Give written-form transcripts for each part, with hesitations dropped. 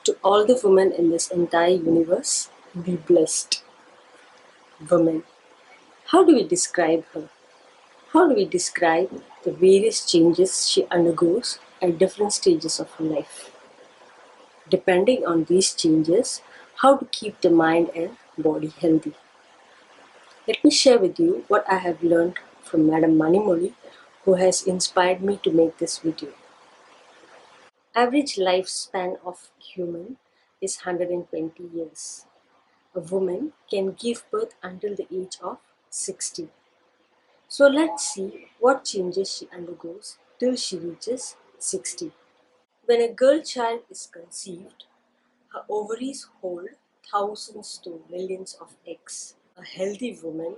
To all the women in this entire universe, be blessed. Woman. How do we describe her? How do we describe the various changes she undergoes at different stages of her life? Depending on these changes, how to keep the mind and body healthy. Let me share with you what I have learned from Madam Manimoli, who has inspired me to make this video. Average lifespan of human is 120 years. A woman can give birth until the age of 60. So let's see what changes she undergoes till she reaches 60. When a girl child is conceived, her ovaries hold thousands to millions of eggs. A healthy woman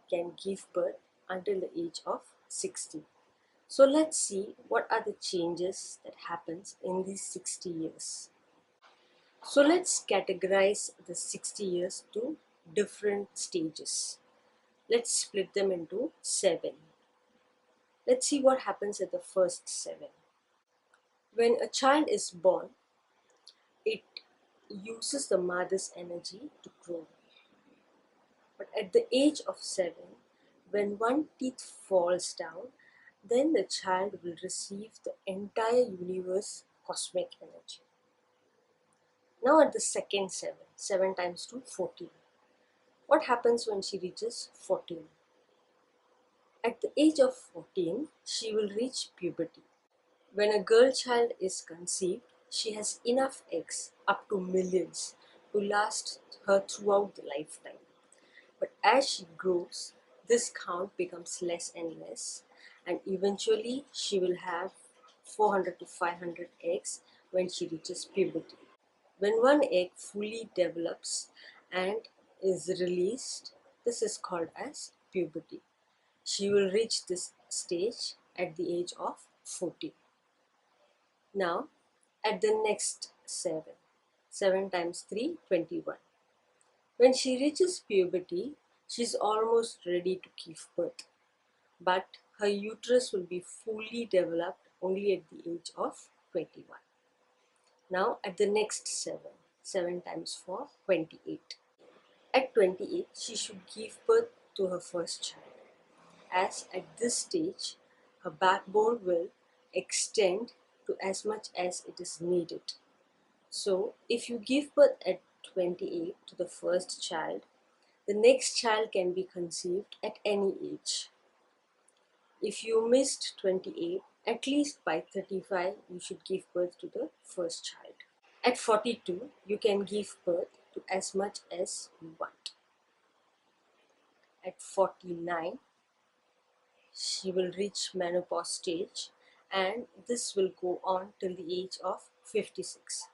can give birth until the age of 60. So let's see what are the changes that happens in these 60 years. So let's categorize the 60 years to different stages. Let's split them into 7. Let's see what happens at the first 7. When a child is born, it uses the mother's energy to grow. But at the age of 7, when one teeth falls down, then the child will receive the entire universe cosmic energy. Now at the second 7, 7 times 2, 14. What happens when she reaches 14? At the age of 14, she will reach puberty. When a girl child is conceived, she has enough eggs, up to millions, to last her throughout the lifetime. But as she grows, this count becomes less and less, and eventually she will have 400 to 500 eggs when she reaches puberty. When one egg fully develops and is released, this is called as puberty. She will reach this stage at the age of 40. Now, at the next 7, 7 times 3, 21. When she reaches puberty, she is almost ready to give birth, but her uterus will be fully developed only at the age of 21. Now, at the next 7, 7 times 4, 28. At 28, she should give birth to her first child, as at this stage, her backbone will extend to as much as it is needed. So, if you give birth at 28 to the first child, the next child can be conceived at any age. If you missed 28, at least by 35, you should give birth to the first child. At 42, you can give birth to as much as you want. At 49, she will reach menopause stage, and this will go on till the age of 56.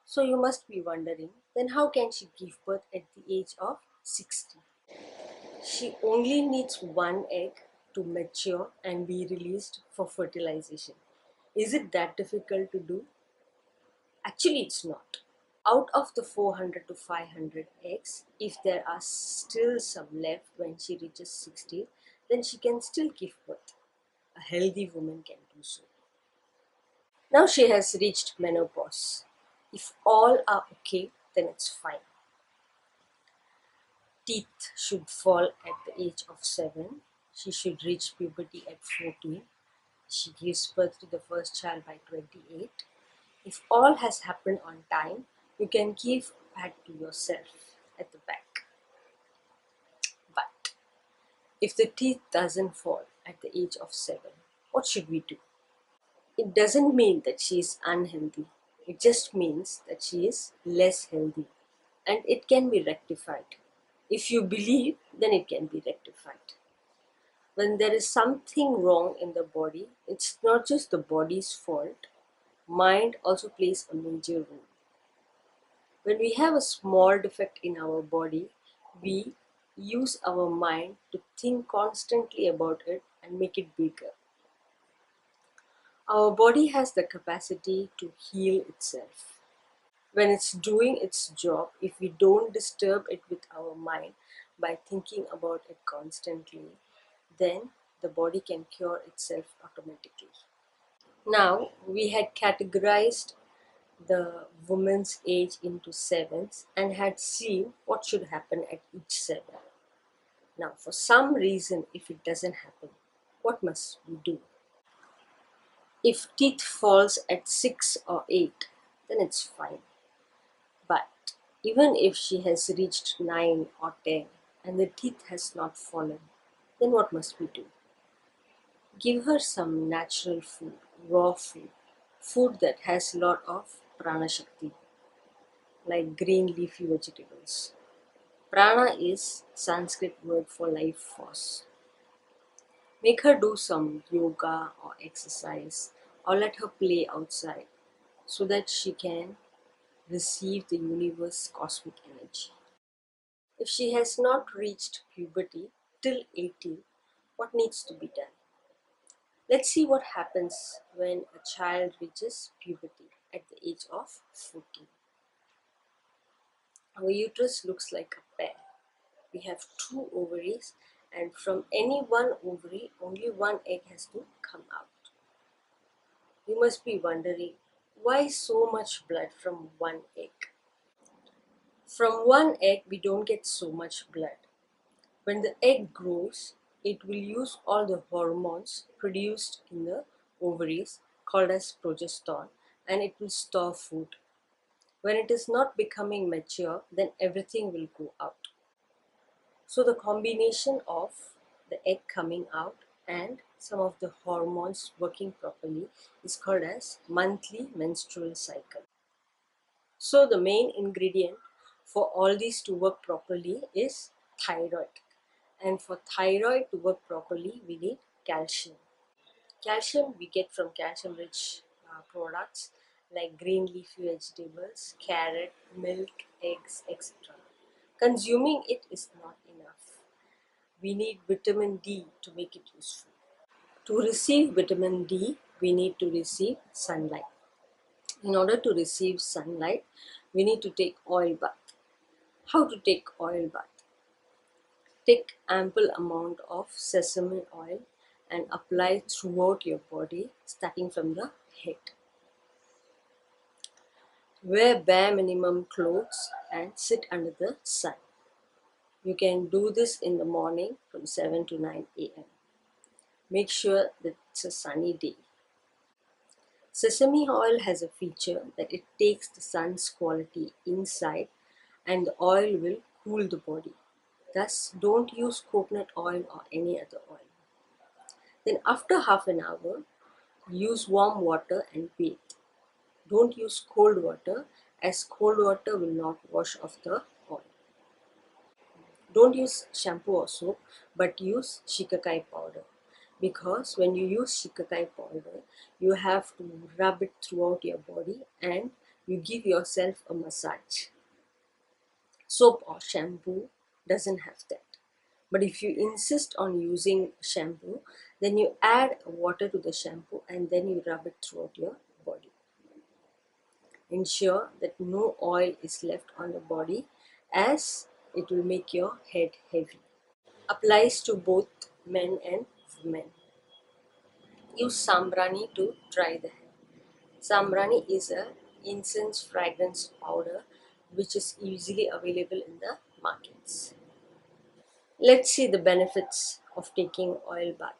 So you must be wondering, then how can she give birth at the age of 60? She only needs one egg to mature and be released for fertilization. Is it that difficult to do? Actually, it's not. Out of the 400 to 500 eggs, if there are still some left when she reaches 60, then she can still give birth. A healthy woman can do so. Now she has reached menopause. If all are okay, then it's fine. Teeth should fall at the age of 7. She should reach puberty at 14. She gives birth to the first child by 28. If all has happened on time, you can give back to yourself at the back. But if the teeth doesn't fall at the age of 7, what should we do? It doesn't mean that she is unhealthy. It just means that she is less healthy, and it can be rectified. If you believe, then it can be rectified. When there is something wrong in the body, it's not just the body's fault. Mind also plays a major role. When we have a small defect in our body, we use our mind to think constantly about it and make it bigger. Our body has the capacity to heal itself. When it's doing its job, if we don't disturb it with our mind by thinking about it constantly, then the body can cure itself automatically. Now, we had categorized the woman's age into sevens and had seen what should happen at each seven. Now, for some reason, if it doesn't happen, what must we do? If teeth falls at 6 or 8, then it's fine. But even if she has reached 9 or 10 and the teeth has not fallen, then what must we do? Give her some natural food, raw food, food that has a lot of prana shakti, like green leafy vegetables. Prana is Sanskrit word for life force. Make her do some yoga or exercise or let her play outside so that she can receive the universe cosmic energy. If she has not reached puberty till 18, what needs to be done? Let's see what happens when a child reaches puberty at the age of 14. Our uterus looks like a pear. We have two ovaries, and from any one ovary, only one egg has to come out. You must be wondering, why so much blood from one egg? From one egg, we don't get so much blood. When the egg grows, it will use all the hormones produced in the ovaries called as progesterone, and it will store food. When it is not becoming mature, then everything will go out. So the combination of the egg coming out and some of the hormones working properly is called as monthly menstrual cycle. So the main ingredient for all these to work properly is thyroid. And for thyroid to work properly, we need calcium. Calcium we get from calcium rich products like green leafy vegetables, carrot, milk, eggs, etc. Consuming it is not enough. We need vitamin D to make it useful. To receive vitamin D, we need to receive sunlight. In order to receive sunlight, we need to take oil bath. How to take oil bath? Take ample amount of sesame oil and apply throughout your body, starting from the head. Wear bare minimum clothes and sit under the sun. You can do this in the morning from 7 to 9 a.m. Make sure that it's a sunny day. Sesame oil has a feature that it takes the sun's quality inside and the oil will cool the body. Thus, don't use coconut oil or any other oil. Then after half an hour, use warm water and bathe. Don't use cold water as cold water will not wash off the oil. Don't use shampoo or soap but use shikakai powder, because when you use shikakai powder you have to rub it throughout your body and you give yourself a massage. Soap or shampoo doesn't have that. But if you insist on using shampoo, then you add water to the shampoo and then you rub it throughout your body. Ensure that no oil is left on the body as it will make your head heavy. Applies to both men and women. Use sambrani to dry the hair. Sambrani is a incense fragrance powder which is easily available in the markets. Let's see the benefits of taking oil bath.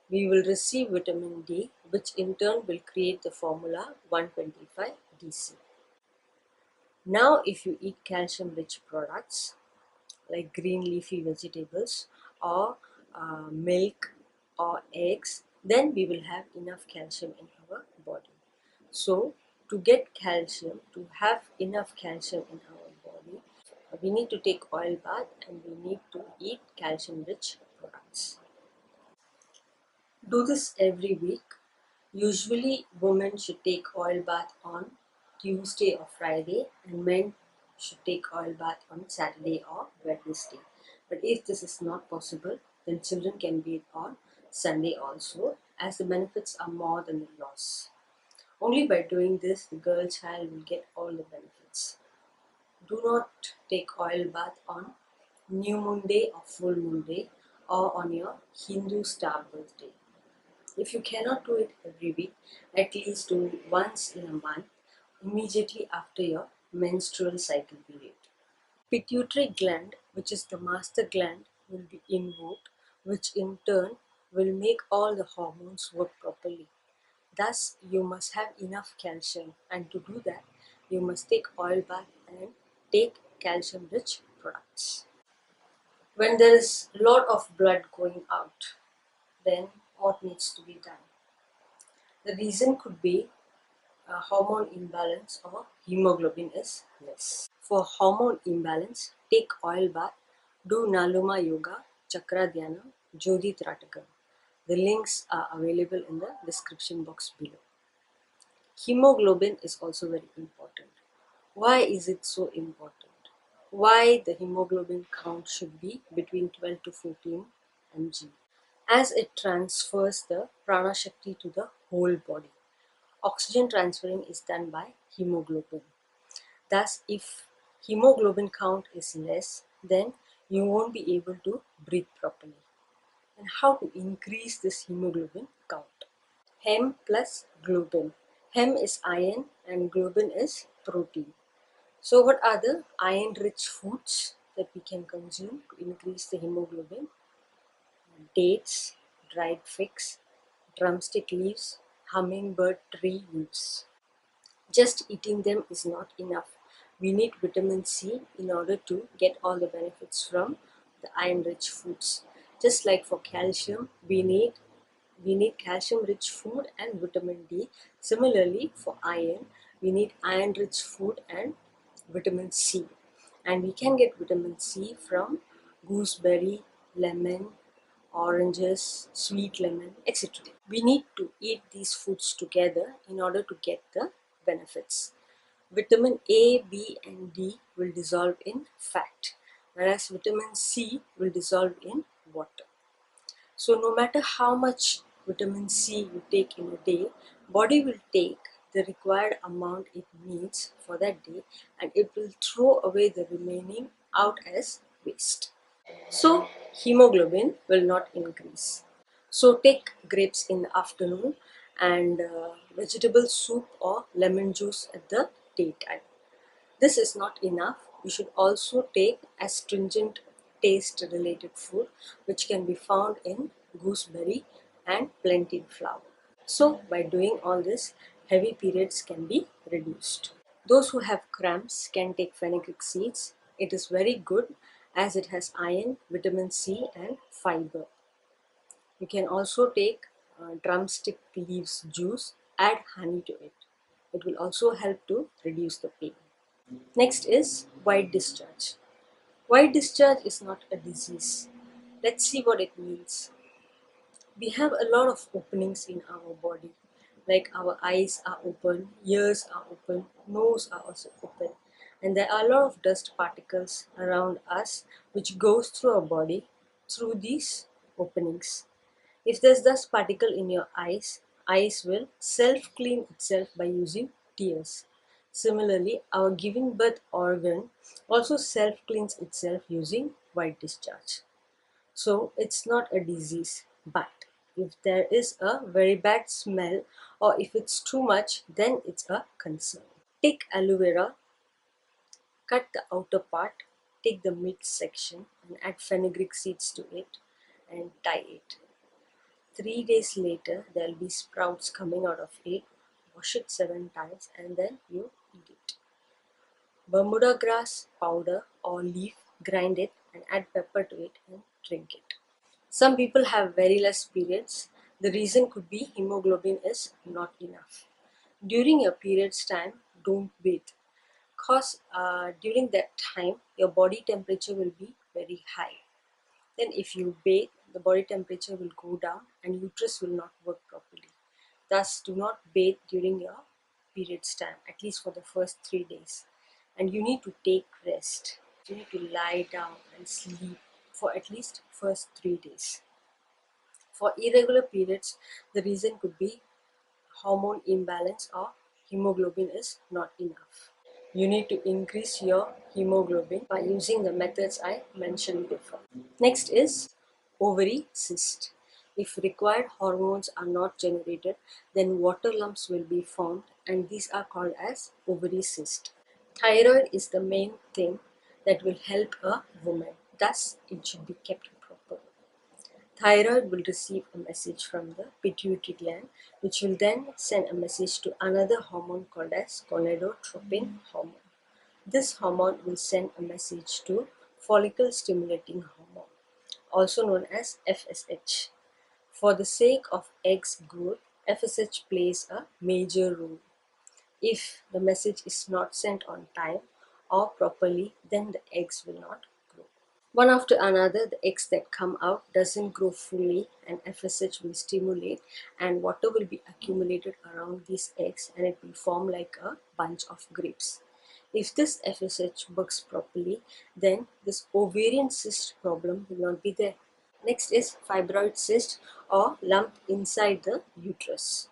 We will receive vitamin D, which in turn will create the formula 125DC. Now, if you eat calcium rich products like green leafy vegetables or milk or eggs, then we will have enough calcium in our body. So, to get calcium, to have enough calcium in our body, we need to take oil bath and we need to eat calcium rich products. Do this every week. Usually, women should take oil bath on Tuesday or Friday, and men should take oil bath on Saturday or Wednesday. But if this is not possible, then children can bathe on Sunday also, as the benefits are more than the loss. Only by doing this, the girl child will get all the benefits. Do not take oil bath on new moon day or full moon day or on your Hindu star birthday. If you cannot do it every week, at least do it once in a month immediately after your menstrual cycle period. Pituitary gland, which is the master gland, will be invoked, which in turn will make all the hormones work properly. Thus, you must have enough calcium, and to do that, you must take oil bath and take calcium rich products. When there is a lot of blood going out, then what needs to be done? The reason could be a hormone imbalance or hemoglobin is less. For hormone imbalance, take oil bath, do Naluma Yoga, Chakra Dhyana, Jyoti Tratakam. The links are available in the description box below. Hemoglobin is also very important. Why is it so important? Why the hemoglobin count should be between 12 to 14 mg? As it transfers the prana shakti to the whole body. Oxygen transferring is done by hemoglobin. Thus, if hemoglobin count is less, then you won't be able to breathe properly. And how to increase this hemoglobin count? Hem plus globin. Hem is iron and globin is protein. So what are the iron-rich foods that we can consume to increase the hemoglobin? Dates, dried figs, drumstick leaves, hummingbird tree leaves. Just eating them is not enough. We need vitamin C in order to get all the benefits from the iron-rich foods. Just like for calcium, we need calcium-rich food and vitamin D. Similarly, for iron, we need iron-rich food and vitamin C. And we can get vitamin C from gooseberry, lemon, oranges, sweet lemon, etc. We need to eat these foods together in order to get the benefits. Vitamin A, B, and D will dissolve in fat, whereas vitamin C will dissolve in water. So no matter how much vitamin C you take in a day, body will take the required amount it needs for that day and it will throw away the remaining out as waste. So hemoglobin will not increase. So take grapes in the afternoon and vegetable soup or lemon juice at the daytime. This is not enough. You should also take astringent taste related food which can be found in gooseberry and plantain flour. So by doing all this, heavy periods can be reduced. Those who have cramps can take fenugreek seeds. It is very good as it has iron, vitamin C and fiber. You can also take drumstick leaves juice, add honey to it. It will also help to reduce the pain. Next is white discharge. White discharge is not a disease. Let's see what it means. We have a lot of openings in our body, like our eyes are open, ears are open, nose are also open, and there are a lot of dust particles around us which goes through our body through these openings. If there's dust particle in your eyes will self clean itself by using tears. Similarly, our giving birth organ also self cleans itself using white discharge. So it's not a disease, but if there is a very bad smell or if it's too much, then it's a concern. Take aloe vera, cut the outer part, take the mid section and add fenugreek seeds to it and tie it. 3 days later, there'll be sprouts coming out of it. Wash it 7 times and then you eat it. Bermuda grass powder or leaf, grind it and add pepper to it and drink it. Some people have very less periods. The reason could be hemoglobin is not enough. During your periods time, don't bathe. Because during that time, your body temperature will be very high. Then if you bathe, the body temperature will go down and uterus will not work properly. Thus, do not bathe during your periods time, at least for the first 3 days. And you need to take rest. You need to lie down and sleep for at least first 3 days. For irregular periods, the reason could be hormone imbalance or hemoglobin is not enough. You need to increase your hemoglobin by using the methods I mentioned before. Next is ovary cyst. If required hormones are not generated, then water lumps will be formed and these are called as ovary cyst. Thyroid is the main thing that will help a woman, thus, it should be kept proper. Thyroid will receive a message from the pituitary gland, which will then send a message to another hormone called as gonadotropin hormone. This hormone will send a message to follicle stimulating hormone, also known as FSH. For the sake of eggs growth, FSH plays a major role. If the message is not sent on time or properly, then the eggs will not grow. One after another, the eggs that come out doesn't grow fully, and FSH will stimulate, and water will be accumulated around these eggs, and it will form like a bunch of grapes. If this FSH works properly, then this ovarian cyst problem will not be there. Next is fibroid cyst or lump inside the uterus.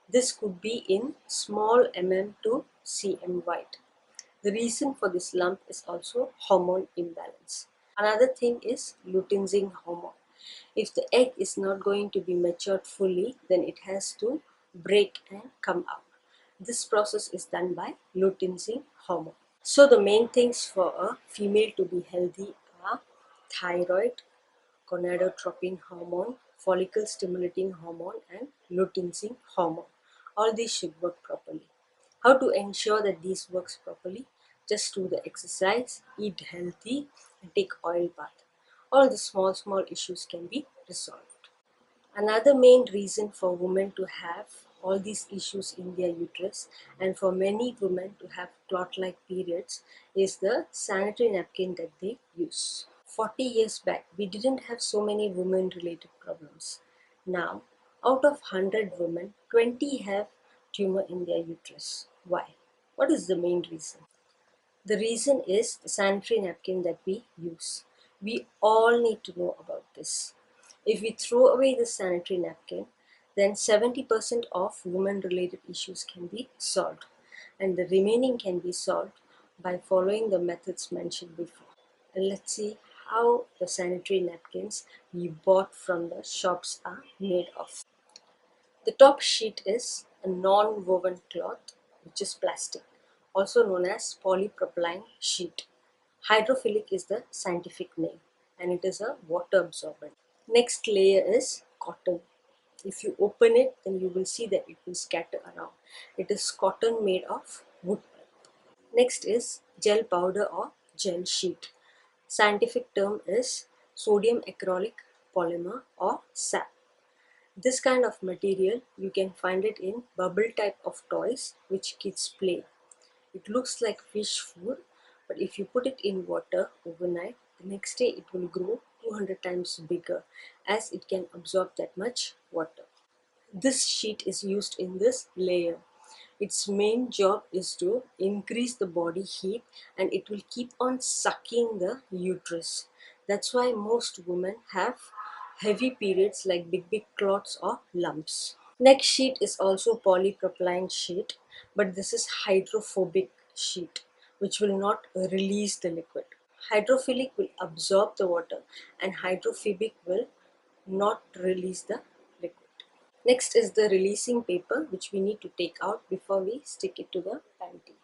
This could be in small to cm wide. The reason for this lump is also hormone imbalance. Another thing is luteinizing hormone. If the egg is not going to be matured fully, then it has to break and come out. This process is done by luteinizing hormone. So the main things for a female to be healthy are thyroid, gonadotropin hormone, follicle stimulating hormone, and luteinizing hormone. All these should work properly. How to ensure that these works properly? Just do the exercise, eat healthy, and take oil bath. All the small issues can be resolved. Another main reason for women to have all these issues in their uterus and for many women to have clot-like periods is the sanitary napkin that they use. 40 years back, we didn't have so many women-related problems. Now, out of 100 women, 20 have tumor in their uterus. Why? What is the main reason? The reason is the sanitary napkin that we use. We all need to know about this. If we throw away the sanitary napkin, then 70% of women related issues can be solved, and the remaining can be solved by following the methods mentioned before. And let's see how the sanitary napkins we bought from the shops are made of. The top sheet is a non-woven cloth, which is plastic, also known as polypropylene sheet. Hydrophilic is the scientific name, and it is a water absorbent. Next layer is cotton. If you open it, then you will see that it will scatter around. It is cotton made of wood pulp. Next is gel powder or gel sheet. Scientific term is sodium acrylic polymer or SAP. This kind of material you can find it in bubble type of toys which kids play. It looks like fish food, but if you put it in water overnight, the next day it will grow 200 times bigger as it can absorb that much water. This sheet is used in this layer. Its main job is to increase the body heat and it will keep on sucking the uterus. That's why most women have heavy periods like big clots or lumps. Next sheet is also polypropylene sheet, but this is hydrophobic sheet which will not release the liquid. Hydrophilic will absorb the water and hydrophobic will not release the liquid. Next is the releasing paper which we need to take out before we stick it to the panty.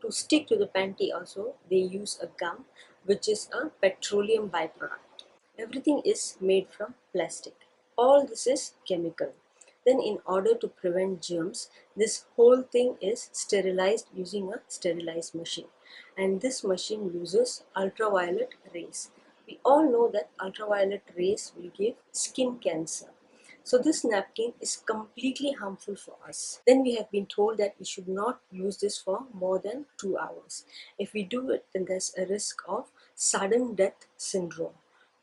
To stick to the panty also they use a gum which is a petroleum byproduct. Everything is made from plastic. All this is chemical. Then in order to prevent germs, this whole thing is sterilized using a sterilized machine. And this machine uses ultraviolet rays. We all know that ultraviolet rays will give skin cancer. So this napkin is completely harmful for us. Then we have been told that we should not use this for more than 2 hours. If we do it, then there's a risk of sudden death syndrome.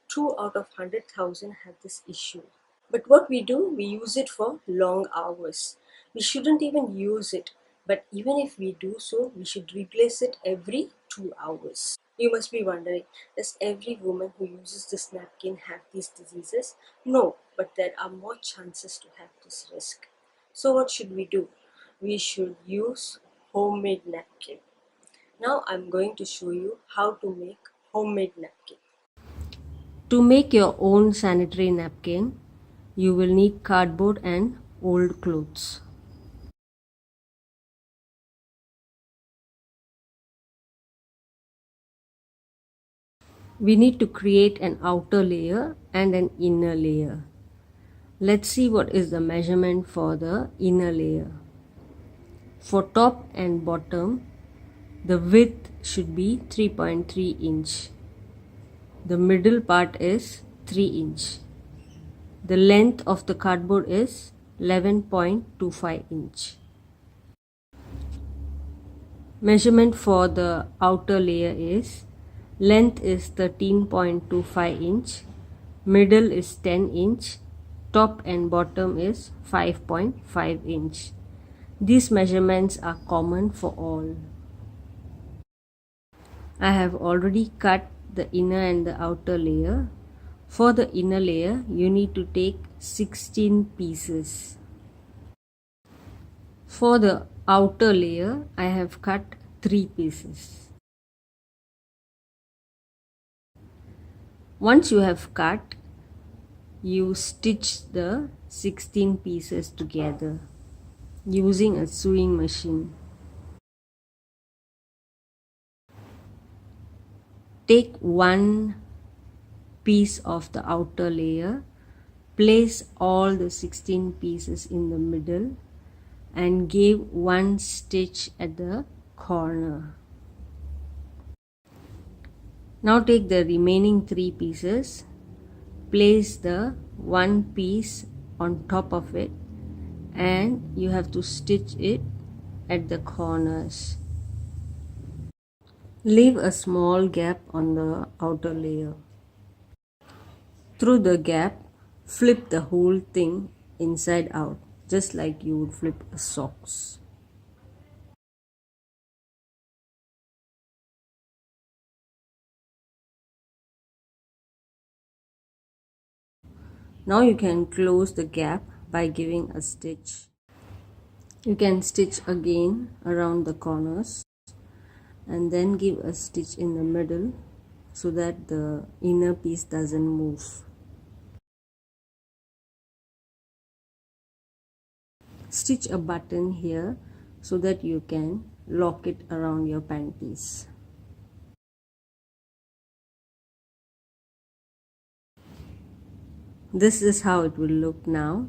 2 out of 100,000 have this issue. But what we do, we use it for long hours. We shouldn't even use it. But even if we do so, we should replace it every 2 hours. You must be wondering, does every woman who uses this napkin have these diseases? No, but there are more chances to have this risk. So what should we do? We should use homemade napkin. Now I'm going to show you how to make homemade napkin. To make your own sanitary napkin, you will need cardboard and old clothes. We need to create an outer layer and an inner layer. Let's see what is the measurement for the inner layer. For top and bottom, the width should be 3.3 inch. The middle part is 3 inch. The length of the cardboard is 11.25 inch. Measurement for the outer layer is length is 13.25 inch, middle is 10 inch, top and bottom is 5.5 inch. These measurements are common for all. I have already cut the inner and the outer layer. For the inner layer, you need to take 16 pieces. For the outer layer, I have cut 3 pieces. Once you have cut, you stitch the 16 pieces together using a sewing machine. Take one piece of the outer layer, place all the 16 pieces in the middle and give one stitch at the corner. Now take the remaining 3 pieces, place the one piece on top of it and you have to stitch it at the corners. Leave a small gap on the outer layer. Through the gap, flip the whole thing inside out, just like you would flip a socks. Now you can close the gap by giving a stitch. You can stitch again around the corners and then give a stitch in the middle so that the inner piece doesn't move. Stitch a button here so that you can lock it around your panties. This is how it will look now.